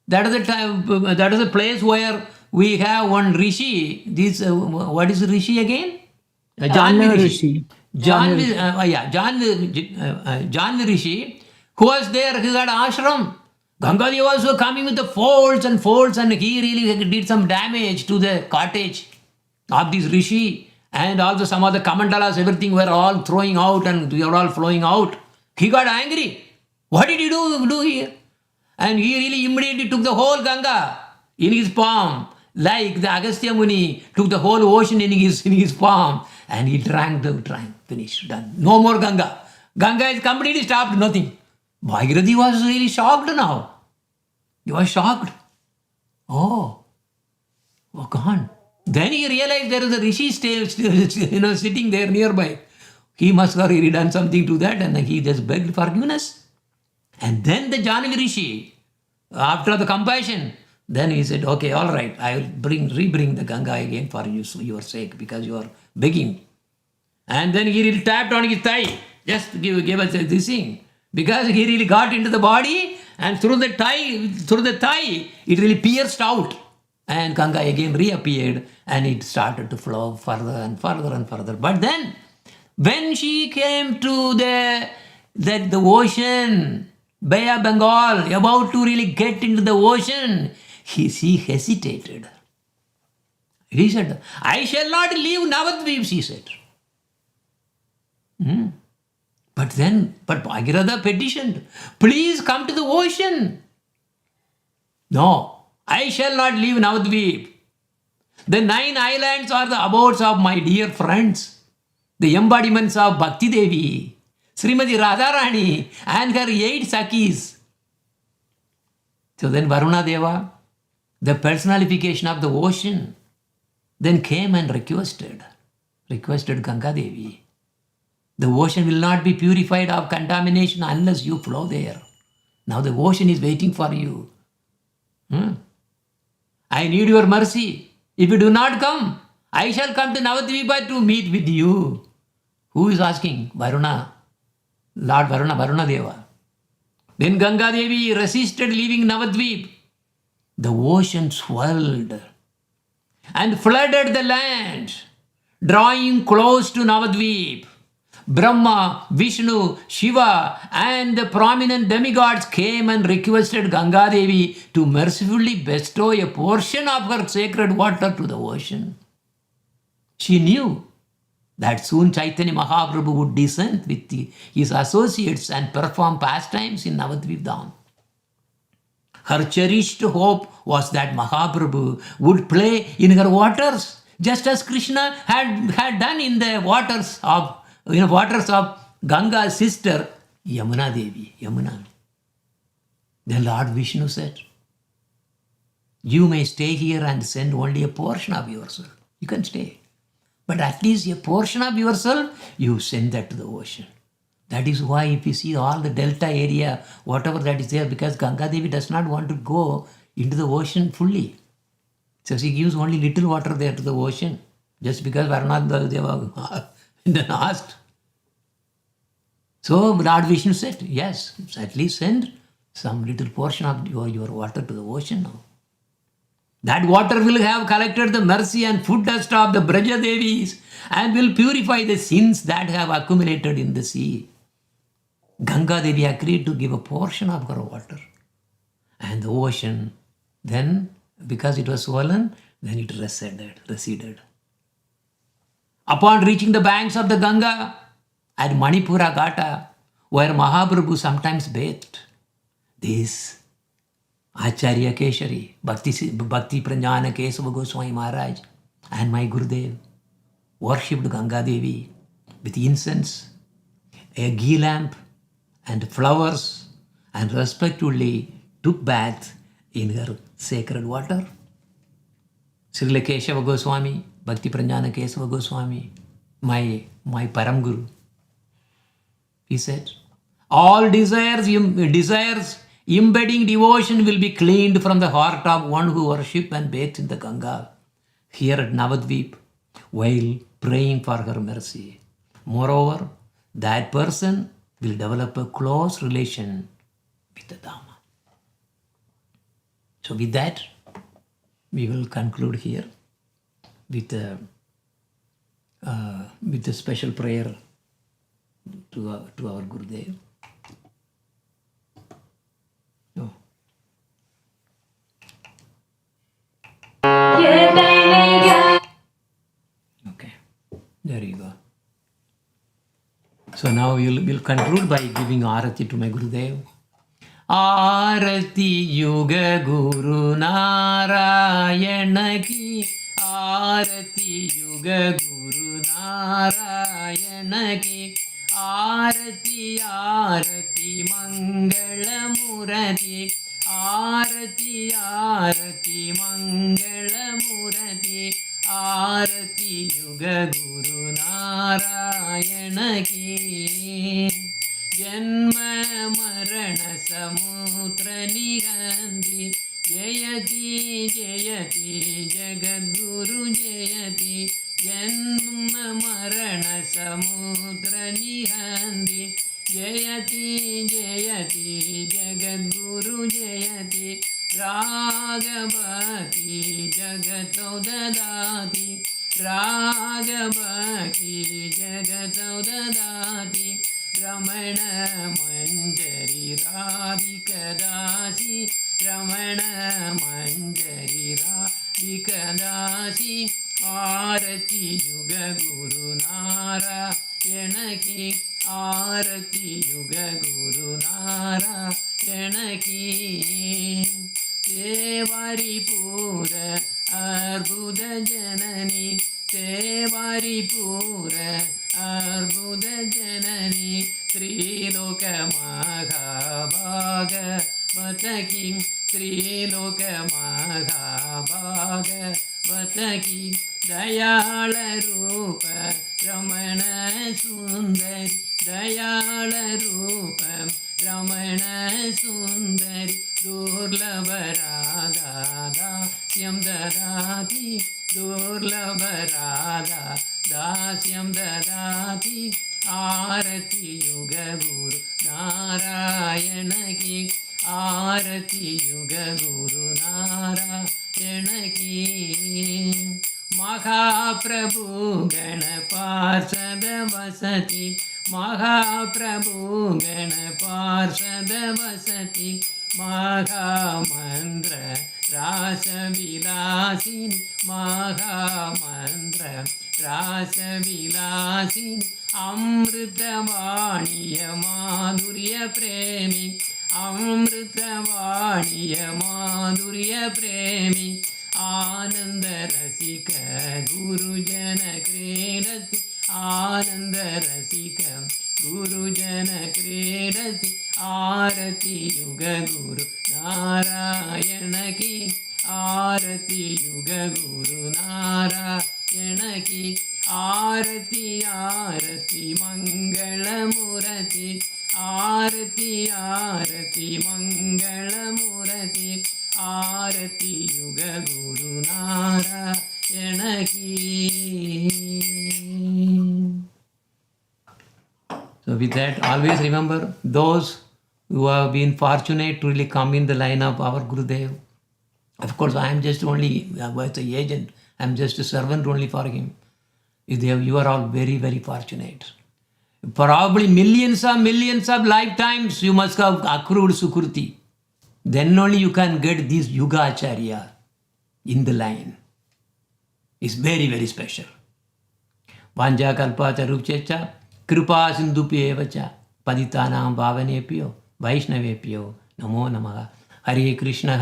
that is a place where we have one Rishi. What is Rishi again? Janvi Rishi. Janvi Rishi, who was there, he had ashram. Gangadev was coming with the folds, and he really did some damage to the cottage of this Rishi. And also some of the kamandalas, everything were all throwing out and they were all flowing out. He got angry. What did he do here? And he really immediately took the whole Ganga in his palm, like the Agastya Muni took the whole ocean in his palm, and he drank, finished, done. No more Ganga. Ganga is completely stopped, nothing. Bhagirathi was really shocked now. He was shocked. Oh God. Then he realized there is a Rishi sitting there nearby. He must have really done something to that, and he just begged forgiveness. And then the Janvi Rishi, after the compassion, then he said, okay, all right, I will rebring the Ganga again for your sake, because you are begging. And then he really tapped on his thigh, just to give us this thing, because he really got into the body, and through the thigh, it really pierced out. And Ganga again reappeared, and it started to flow further and further and further. But then, when she came to the ocean, Bay of Bengal, about to really get into the ocean, she hesitated. He said, I shall not leave Navadvip, she said. But Bhagirath petitioned, please come to the ocean. No, I shall not leave Navadvip. The 9 islands are the abodes of my dear friends, the embodiments of Bhakti Devi, Srimati Radharani, and her 8 Sakhis. So then Varuna Deva, the personification of the ocean, then came and requested Ganga Devi. The ocean will not be purified of contamination unless you flow there. Now the ocean is waiting for you. I need your mercy. If you do not come, I shall come to Navadvipa to meet with you. Who is asking? Varuna. Lord Varuna Deva. Then Ganga Devi resisted leaving Navadvip. The ocean swelled and flooded the land, drawing close to Navadvip. Brahma, Vishnu, Shiva, and the prominent demigods came and requested Ganga Devi to mercifully bestow a portion of her sacred water to the ocean. She knew that soon Chaitanya Mahaprabhu would descend with his associates and perform pastimes in Navadvip Dham. Her cherished hope was that Mahaprabhu would play in her waters, just as Krishna had done in the waters of Ganga's sister, Yamuna Devi. Then Lord Vishnu said, you may stay here and send only a portion of yourself. You can stay. But at least a portion of yourself, you send that to the ocean. That is why if you see all the delta area, whatever that is there, because Ganga Devi does not want to go into the ocean fully. So she gives only little water there to the ocean, just because Varuna Deva then asked. So Lord Vishnu said, yes, at least send some little portion of your water to the ocean now. That water will have collected the mercy and food dust of the Braja Devis and will purify the sins that have accumulated in the sea. Ganga Devi agreed to give a portion of her water. And the ocean, then, because it was swollen, then it receded. Upon reaching the banks of the Ganga at Manipura Ghata, where Mahaprabhu sometimes bathed, this Acharya Keshari, Bhakti Pranjana Kesava Goswami Maharaj, and my Gurudev worshipped Ganga Devi with incense, a ghee lamp, and flowers, and respectively took bath in her sacred water. Srila Keshava Goswami, Bhakti Pranjana Kesava Goswami, my Param Guru, he said, all desires embedding devotion will be cleaned from the heart of one who worships and bathes in the Ganga here at Navadvip while praying for her mercy. Moreover, that person will develop a close relation with the Dhamma. So with that, we will conclude here with a special prayer to our Gurudev. Oh. Okay, there you go. So now we'll conclude by giving Arati to my Gurudev. Arati Yuga Guru Narayana ki, Arati Yuga Guru Narayana ki, Arati Arati Mangala Murati, Arati Arati Mangala Murati, Arati Yuga Guru Narayana ki. Janma Marana Samutra Nigandhi, Jayati Jayati Jagadguru Jayati, Janma Marana Samutra Nigandhi, Jayati Jayati Jagadguru Jayati, Ragabhati Jagato Dadati, Ragabhati Jagato Dadati, Ramana Manjari Radhika Dasi, Ramana Manjari Radhika Dasi, Arati Yuga Guru Narayana ki, Arati Yuga Guru Narayana ki. Devari Pura Arbuda Janani, Devari Pura Arbuda Janani, Triloka Mahabhaga Vataki, Triloka Mahabhaga Vataki, Dayala Rupa Ramana Sundari, Dayala Rupa Ramana Sundari, Durlabarada Dasyam Dadati, Durlabarada Dasyam Dadati, Arati Yuga Guru Narayana ki, Arati Yuga Guru Narayana ki. Mahaprabhu Ganaparsada Vasati, Mahaprabhu Ganaparsada Vasati, Mahamandra Rasa Vilasini, Mahamandra Rasa Vilasini, Amritavaniya Madhurya Premi, Amritavaniya Madhurya Premi, Ananda Rasika Guru Jana Kredati, Ananda Rasika Guru Jana Kredati, Arati Yuga Guru Narayana ki, Arati Yuga Guru Narayana ki, Arati Arati Mangala Murati, Arati Arati Mangala Murati, Arati Yuga Guru Narayana ki. So with that, always remember those who have been fortunate to really come in the line of our Gurudev. Of course, I am just only the agent. I am just a servant only for him. You are all very, very fortunate. Probably millions of lifetimes you must have accrued Sukruti. Then only you can get this Yuga Acharya in the line. It's very, very special. Vanja kalpa charupchecha, kripa sindupyevacha, paditanam bhavanepyo, vaishnavepyo, namo namaha. Hare Krishna,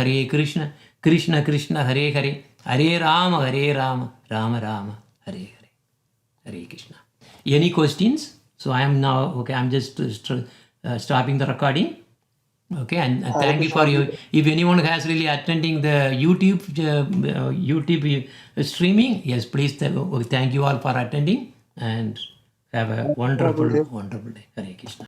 Krishna Krishna, Hare Hare, Hare Rama, Rama Rama, Hare Hare. Hare Krishna. Any questions? So I am now, okay, I'm just stopping the recording. Okay, and thank you for you. If anyone has really attending the YouTube streaming, yes, please thank you all for attending and have a wonderful day. Hare